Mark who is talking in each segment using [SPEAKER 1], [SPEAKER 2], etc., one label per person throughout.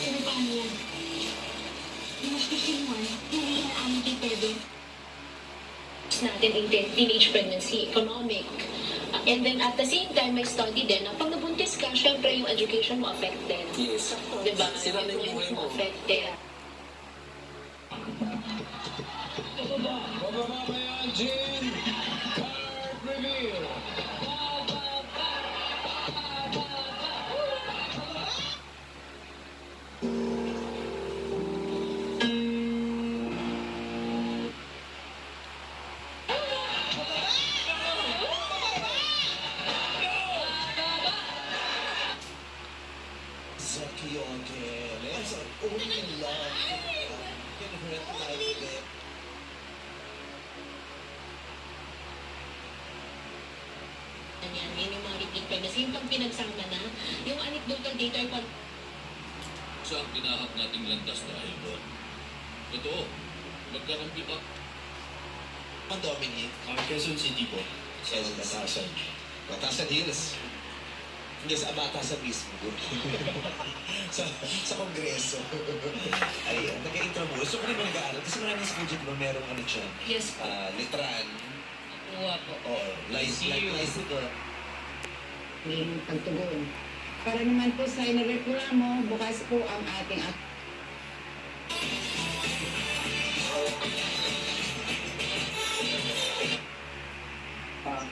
[SPEAKER 1] Pero paano yan? Yung mas kikinuan, hindi na aming dipede.
[SPEAKER 2] Natin ang teenage pregnancy, economic. And then at the same time, may study din na pag nabuntis ka, syempre yung education mo affected.
[SPEAKER 3] Yes.
[SPEAKER 2] Diba?
[SPEAKER 3] Sira na yung
[SPEAKER 2] Yung
[SPEAKER 3] buhay mo.
[SPEAKER 2] affected.
[SPEAKER 4] Bababa ba yan, Jin? Card reveal.
[SPEAKER 3] Zaki again. It's only love. Can hurt like that.
[SPEAKER 2] Yan yung mga repeat pregnancy. Yung pag pinagsama na, yung anecdotal data ay pag
[SPEAKER 5] Saan pinahak nating landas dahil doon? Totoo, magkakampi pa.
[SPEAKER 3] Ang Dominic.
[SPEAKER 4] Quezon City po. Sa Batasan.
[SPEAKER 3] Batasan Hills. Hindi sa Batasan mismo. sa Kongreso. Ayun, nag-intramuros. So, kung mag-aaral, kasi maraming sa project mo, merong ano dyan.
[SPEAKER 2] yes po.
[SPEAKER 3] Litran.
[SPEAKER 2] Uwa po.
[SPEAKER 3] Oo, Lysico.
[SPEAKER 6] May pagtugon. Para naman po sa inireklamo, bukas po ang ating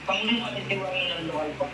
[SPEAKER 7] Panginoon at diwain ng luwal po.